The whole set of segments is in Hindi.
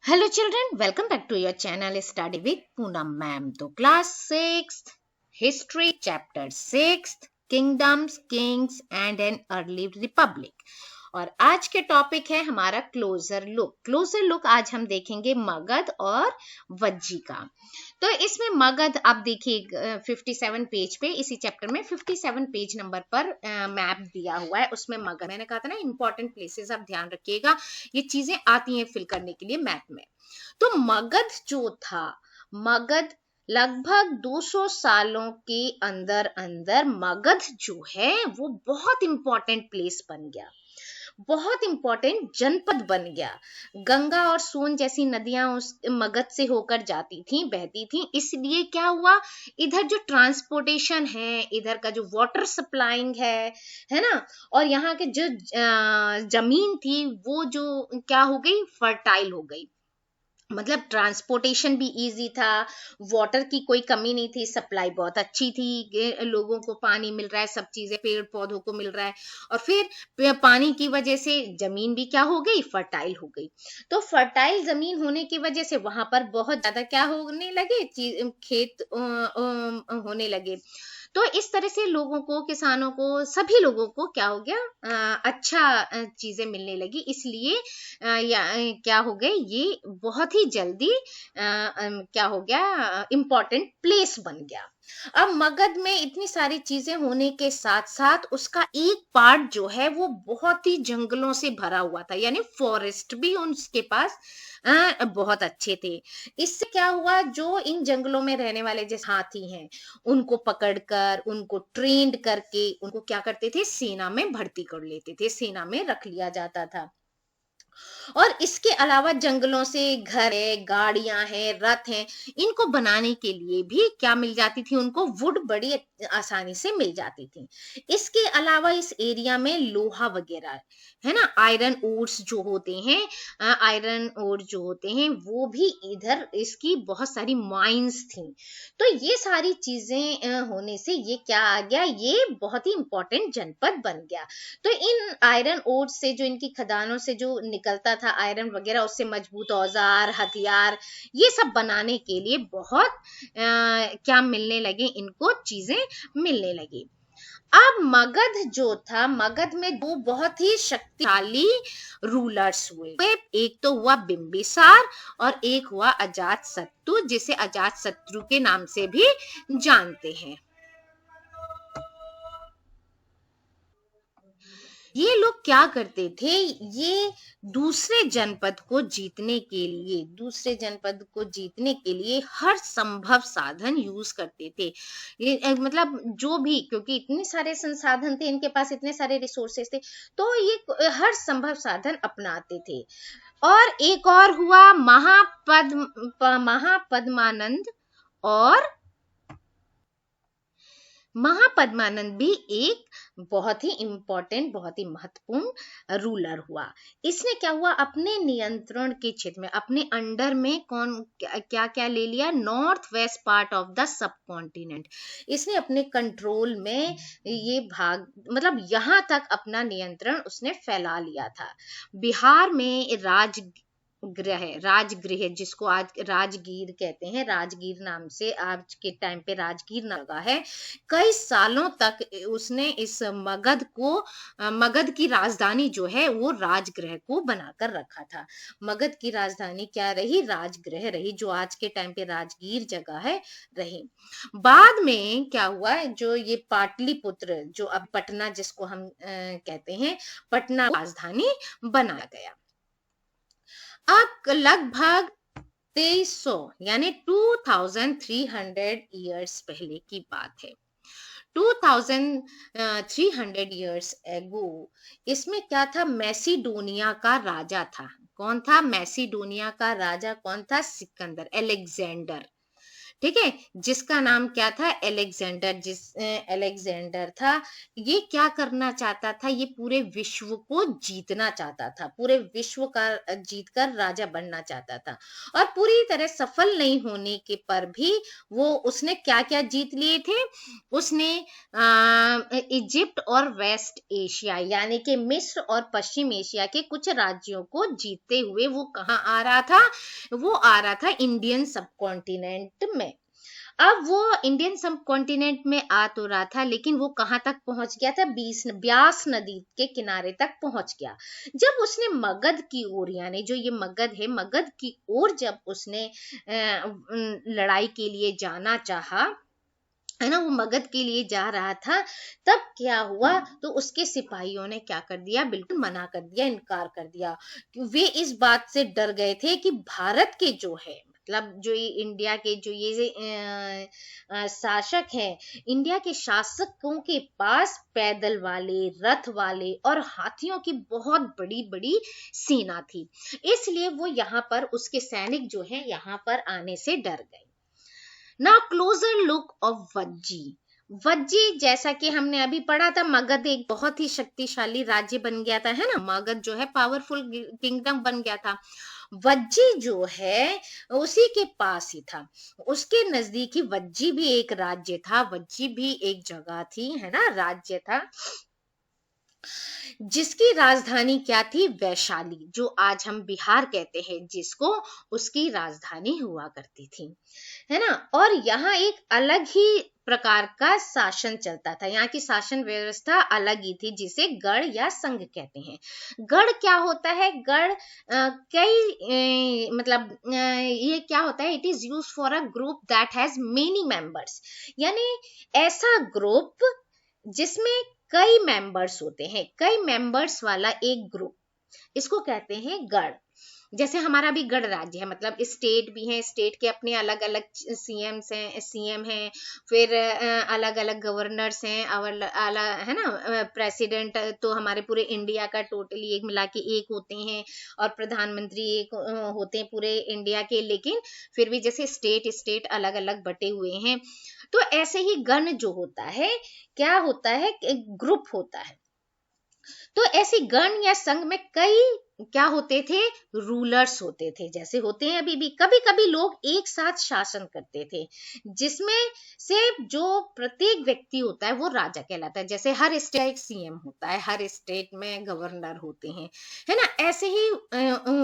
Hello children, welcome back to your channel Study with Poonam ma'am. तो class 6th history chapter 6th kingdoms Kings and an early Republic और आज के टॉपिक है हमारा क्लोजर लुक आज हम देखेंगे मगध और वज्जी का। तो इसमें मगध आप देखिए 57 पेज पे इसी चैप्टर में 57 पेज नंबर पर मैप दिया हुआ है। उसमें मगध मैंने कहा था ना इंपॉर्टेंट प्लेसेस आप ध्यान रखिएगा, ये चीजें आती हैं फिल करने के लिए मैप में। तो मगध जो था, मगध लगभग 200 सालों के अंदर अंदर मगध जो है वो बहुत इंपॉर्टेंट प्लेस बन गया, बहुत इंपॉर्टेंट जनपद बन गया। गंगा और सोन जैसी नदियां उस मगध से होकर जाती थी, बहती थी। इसलिए क्या हुआ, इधर जो ट्रांसपोर्टेशन है, इधर का जो वाटर सप्लाइंग है ना, और यहाँ के जो जमीन थी वो जो क्या हो गई, फर्टाइल हो गई। मतलब ट्रांसपोर्टेशन भी इजी था, वाटर की कोई कमी नहीं थी, सप्लाई बहुत अच्छी थी, लोगों को पानी मिल रहा है, सब चीजें पेड़ पौधों को मिल रहा है। और फिर पानी की वजह से जमीन भी क्या हो गई, फर्टाइल हो गई। तो फर्टाइल जमीन होने की वजह से वहां पर बहुत ज्यादा क्या होने लगे, खेत होने लगे। तो इस तरह से लोगों को, किसानों को, सभी लोगों को क्या हो गया, अच्छा चीजें मिलने लगी। इसलिए क्या हो गए, ये बहुत ही जल्दी क्या हो गया, इम्पोर्टेंट प्लेस बन गया। अब मगध में इतनी सारी चीजें होने के साथ साथ उसका एक पार्ट जो है वो बहुत ही जंगलों से भरा हुआ था, यानी फॉरेस्ट भी उसके पास बहुत अच्छे थे। इससे क्या हुआ, जो इन जंगलों में रहने वाले जैसे हाथी हैं, उनको पकड़कर, उनको ट्रेंड करके, उनको क्या करते थे, सेना में भर्ती कर लेते थे, सेना में रख लिया जाता था। और इसके अलावा जंगलों से घर है, गाड़ियां हैं, रथ हैं, इनको बनाने के लिए भी क्या मिल जाती थी, उनको वुड बड़ी आसानी से मिल जाती थी। इसके अलावा इस एरिया में लोहा वगैरह है ना, आयरन ओर्स जो होते हैं, आयरन ओर जो होते हैं वो भी इधर इसकी बहुत सारी माइंस थी। तो ये सारी चीजें होने से ये क्या आ गया, ये बहुत ही इंपॉर्टेंट जनपद बन गया। तो इन आयरन ओर से, जो इनकी खदानों से जो निकलता था आयरन वगैरह, उससे मजबूत औजार, हथियार, ये सब बनाने के लिए बहुत क्या मिलने लगे, इनको चीजें मिलने लगी। अब मगध जो था, मगध में दो बहुत ही शक्तिशाली रूलर्स हुए। एक तो हुआ बिंबिसार और एक हुआ अजात शत्रु, जिसे अजात शत्रु के नाम से भी जानते हैं। ये लोग क्या करते थे, ये दूसरे जनपद को जीतने के लिए, दूसरे जनपद को जीतने के लिए हर संभव साधन यूज करते थे। ये मतलब जो भी, क्योंकि इतने सारे संसाधन थे इनके पास, इतने सारे रिसोर्सेस थे, तो ये हर संभव साधन अपनाते थे। और एक और हुआ महापद्मानंद, और महापद्मानंद भी एक बहुत ही इंपॉर्टेंट, बहुत ही महत्वपूर्ण रूलर हुआ। इसने क्या हुआ, अपने नियंत्रण के क्षेत्र में, अपने अंडर में कौन क्या क्या ले लिया, north west part of the sub continent. इसने अपने कंट्रोल में ये भाग, मतलब यहाँ तक अपना नियंत्रण उसने फैला लिया था। बिहार में राजगृह जिसको आज राजगीर कहते हैं, राजगीर नाम से आज के टाइम पे राजगीर लगा है। कई सालों तक उसने इस मगध की राजधानी जो है वो राजगृह को बनाकर रखा था। मगध की राजधानी क्या रही, राजगृह रही, जो आज के टाइम पे राजगीर जगह है रही। बाद में क्या हुआ, जो ये पाटलिपुत्र, जो अब पटना जिसको हम कहते हैं, पटना राजधानी बनाया गया। अब लगभग 2300 यानी 2300 ईयर्स पहले की बात है। 2300 ईयर्स एगो इसमें क्या था, मैसिडोनिया का राजा था। कौन था मैसिडोनिया का राजा, कौन था, सिकंदर, अलेक्जेंडर। ठीक है, जिसका नाम क्या था, एलेक्जेंडर। एलेक्जेंडर था, ये क्या करना चाहता था, ये पूरे विश्व को जीतना चाहता था, पूरे विश्व का जीतकर राजा बनना चाहता था। और पूरी तरह सफल नहीं होने के पर भी वो उसने क्या क्या जीत लिए थे, उसने इजिप्ट और वेस्ट एशिया यानी कि मिस्र और पश्चिम एशिया के कुछ राज्यों को जीतते हुए वो कहाँ आ रहा था, वो आ रहा था इंडियन सब कॉन्टिनेंट में। अब वो इंडियन सब कॉन्टिनेंट में आ तो रहा था, लेकिन वो कहाँ तक पहुंच गया था, ब्यास नदी के किनारे तक पहुंच गया। जब उसने मगध की ओर, यानी जो ये मगध है, मगध की ओर जब उसने लड़ाई के लिए जाना चाहा, है ना, वो मगध के लिए जा रहा था, तब क्या हुआ, तो उसके सिपाहियों ने क्या कर दिया, बिल्कुल मना कर दिया, इनकार कर दिया। वे इस बात से डर गए थे कि भारत के जो है, मतलब जो ये इंडिया के जो ये शासक हैं, इंडिया के शासकों के पास पैदल वाले, रथ वाले और हाथियों की बहुत बड़ी बड़ी सेना थी। इसलिए वो यहाँ पर, उसके सैनिक जो हैं, यहाँ पर आने से डर गए। Now closure look of Vajji. Vajji, जैसा कि हमने अभी पढ़ा था, मगध एक बहुत ही शक्तिशाली राज्य बन गया था, है ना, मगध जो है पावरफुल किंगडम बन गया था। वज्जी जो है उसी के पास ही था, उसके नजदीक ही वज्जी भी एक राज्य था, वज्जी भी एक जगह थी, है ना, राज्य था, जिसकी राजधानी क्या थी, वैशाली, जो आज हम बिहार कहते हैं जिसको, उसकी राजधानी हुआ करती थी, है ना। और यहाँ एक अलग ही प्रकार का शासन चलता था, यहाँ की शासन व्यवस्था अलग ही थी, जिसे गढ़ या संघ कहते हैं। गढ़ क्या होता है, गढ़ मतलब ये क्या होता है, it is use for a group that has many members, यानी ऐसा ग्रुप जिसमें कई मेंबर्स होते हैं, कई मेंबर्स वाला एक ग्रुप, इसको कहते हैं गढ़। जैसे हमारा भी गढ़ राज्य है, मतलब स्टेट भी है, स्टेट के अपने अलग अलग सीएम हैं, फिर अलग अलग गवर्नर्स हैं, और है ना, प्रेसिडेंट तो हमारे पूरे इंडिया का टोटली एक मिला के एक होते हैं, और प्रधानमंत्री एक होते हैं पूरे इंडिया के, लेकिन फिर भी जैसे स्टेट अलग अलग बटे हुए हैं। तो ऐसे ही गण जो होता है, क्या होता है, एक ग्रुप होता है। तो ऐसे गण या संघ में कई क्या होते थे, रूलर्स होते थे, जैसे होते हैं अभी भी। कभी कभी लोग एक साथ शासन करते थे, जिसमें से जो प्रत्येक व्यक्ति होता है वो राजा कहलाता है। जैसे हर स्टेट एक सीएम होता है, हर स्टेट में गवर्नर होते हैं, है ना, ऐसे ही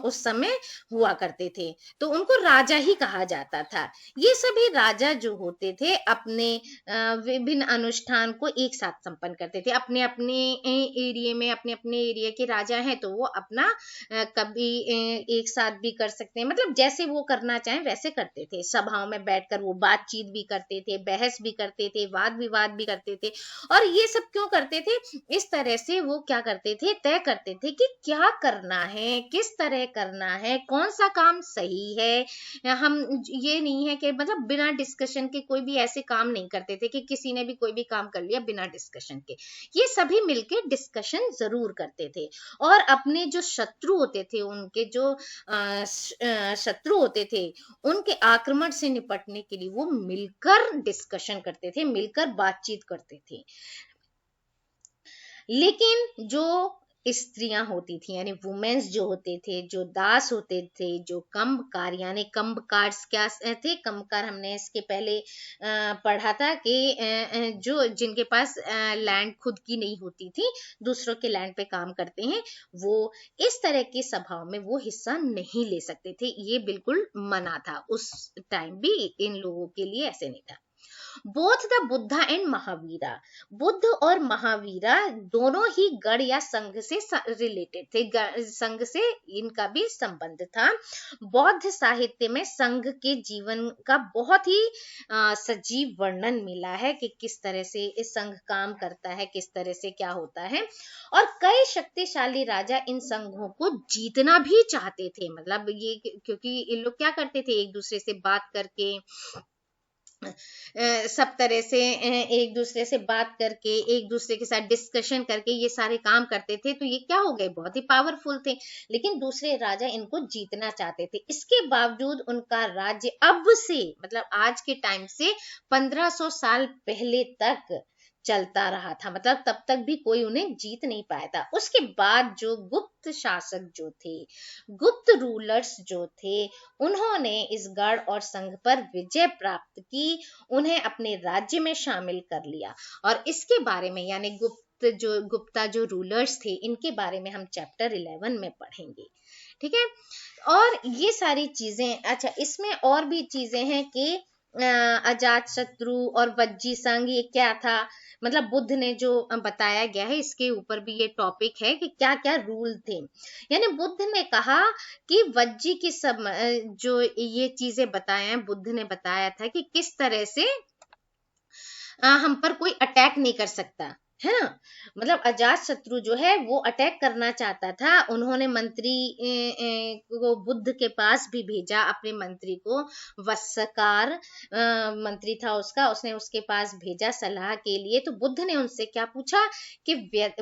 उस समय हुआ करते थे, तो उनको राजा ही कहा जाता था। ये सभी राजा जो होते थे अपने विभिन्न अनुष्ठान को एक साथ संपन्न करते थे, अपने अपने एरिया में, अपने अपने एरिया के राजा हैं तो वो अपना कभी एक साथ भी कर सकते हैं, मतलब जैसे वो करना चाहें वैसे करते थे। सभाओं में बैठकर वो बातचीत भी करते थे, बहस भी करते थे, वाद विवाद भी करते थे। और ये सब क्यों करते थे, इस तरह से वो क्या करते थे, तय करते थे कि क्या करना है, किस तरह करना है, कौन सा काम सही है। हम ये नहीं है कि मतलब बिना डिस्कशन के कोई भी ऐसे काम नहीं करते थे कि किसी ने भी कोई भी काम कर लिया बिना डिस्कशन के। ये सभी मिलके डिस्कशन जरूर करते थे, और अपने जो शत्रु होते थे, उनके जो शत्रु होते थे, उनके आक्रमण से निपटने के लिए वो मिलकर डिस्कशन करते थे, मिलकर बातचीत करते थे। लेकिन जो स्त्रियां होती थी, यानी वुमेन्स जो होते थे, जो दास होते थे, जो कम्बकार, यानी कम्बकार क्या थे, कम्बकार हमने इसके पहले पढ़ा था कि जो जिनके पास लैंड खुद की नहीं होती थी, दूसरों के लैंड पे काम करते हैं, वो इस तरह की सभाओं में वो हिस्सा नहीं ले सकते थे। ये बिल्कुल मना था, उस टाइम भी इन लोगों के लिए ऐसे नहीं था। Both the Buddha and Mahavira, Buddha और महावीरा दोनों ही गढ़ या संघ से रिलेटेड थे, संघ से इनका भी संबंध था। बौद्ध साहित्य में संघ के जीवन का बहुत ही सजीव वर्णन मिला है कि किस तरह से इस संघ काम करता है, किस तरह से क्या होता है। और कई शक्तिशाली राजा इन संघों को जीतना भी चाहते थे, मतलब ये क्योंकि इन लोग क्या करते थे, एक दूसरे से बात करके सब तरह से एक दूसरे से बात करके, एक दूसरे के साथ डिस्कशन करके ये सारे काम करते थे, तो ये क्या हो गए, बहुत ही पावरफुल थे। लेकिन दूसरे राजा इनको जीतना चाहते थे। इसके बावजूद उनका राज्य अब से मतलब आज के टाइम से 1500 साल पहले तक चलता रहा था। मतलब तब तक भी कोई उन्हें जीत नहीं पाया था। उसके बाद जो गुप्त शासक जो थे, गुप्त रूलर्स जो थे, उन्होंने इस गढ़ और संघ पर विजय प्राप्त की, उन्हें अपने राज्य में शामिल कर लिया। और इसके बारे में यानी गुप्ता जो रूलर्स थे, इनके बारे में हम चैप्टर 11 में पढ़ेंगे। ठीक है। और ये सारी चीजें, अच्छा इसमें और भी चीजें हैं कि अजात शत्रु और वज्जी संघ, ये क्या था, मतलब बुद्ध ने जो बताया गया है इसके ऊपर भी ये टॉपिक है कि क्या क्या रूल थे। यानी बुद्ध ने कहा कि वज्जी की सब जो ये चीजें बताए हैं, बुद्ध ने बताया था कि किस तरह से हम पर कोई अटैक नहीं कर सकता है ना। मतलब अजात शत्रु जो है वो अटैक करना चाहता था। उन्होंने मंत्री को बुद्ध के पास भी भेजा, अपने मंत्री को, वस्सकार मंत्री था उसका, उसने उसके पास भेजा सलाह के लिए। तो बुद्ध ने उनसे क्या पूछा कि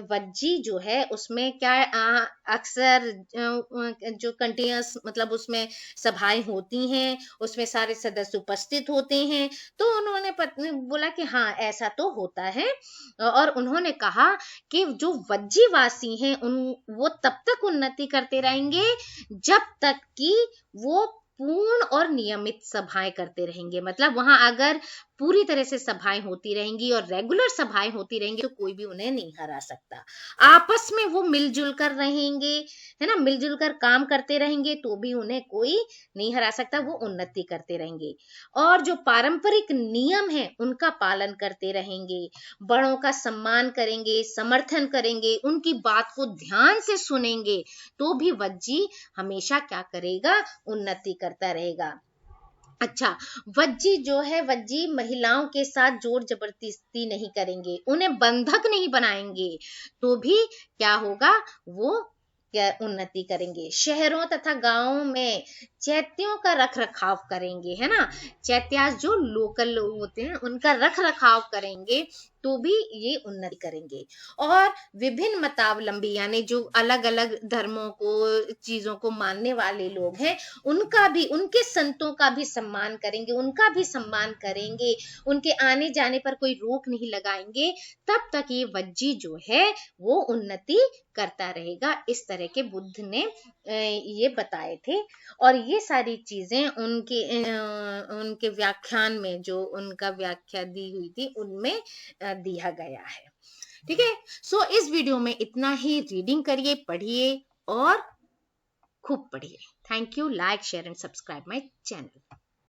वज्जी जो है उसमें क्या अक्सर जो कंटिन्यूअस मतलब उसमें सभाएं होती हैं, उसमें सारे सदस्य उपस्थित होते हैं। तो उन्होंने बोला कि हाँ ऐसा तो होता है। और उन्होंने कहा कि जो वज्जीवासी हैं वो तब तक उन्नति करते रहेंगे जब तक कि वो पूर्ण और नियमित सभाएं करते रहेंगे। मतलब वहां अगर पूरी तरह से सभाएं होती रहेंगी और रेगुलर सभाएं होती रहेंगी तो कोई भी उन्हें नहीं हरा सकता। आपस में वो मिलजुल कर रहेंगे, है ना, मिलजुल कर काम करते रहेंगे तो भी उन्हें कोई नहीं हरा सकता, वो उन्नति करते रहेंगे। और जो पारंपरिक नियम है उनका पालन करते रहेंगे, बड़ों का सम्मान करेंगे, समर्थन करेंगे, उनकी बात को ध्यान से सुनेंगे, तो भी वज्जी हमेशा क्या करेगा, उन्नति करता रहेगा। अच्छा, वज्जी जो है, वज्जी महिलाओं के साथ जोर जबरदस्ती नहीं करेंगे, उन्हें बंधक नहीं बनाएंगे, तो भी क्या होगा, वो क्या उन्नति करेंगे। शहरों तथा गांवों में चैत्यों का रख रखाव करेंगे, है ना, चैत्यास जो लोकल लोग होते हैं उनका रख रखाव करेंगे, तो भी ये उन्नति करेंगे। और विभिन्न मतावलंबी यानी जो अलग अलग धर्मों को, चीजों को मानने वाले लोग हैं, उनका भी, उनके संतों का भी सम्मान करेंगे, उनका भी सम्मान करेंगे, उनके आने जाने पर कोई रोक नहीं लगाएंगे। तब तक ये वज्जी जो है वो उन्नति करता रहेगा। इस तरह के बुद्ध ने ये बताए थे। और ये सारी चीजें उनके व्याख्यान में, जो उनका व्याख्या दी हुई थी उनमें दिया गया है। ठीक है। सो इस वीडियो में इतना ही। रीडिंग करिए, पढ़िए और खूब पढ़िए। Thank you. Like, share and subscribe my channel.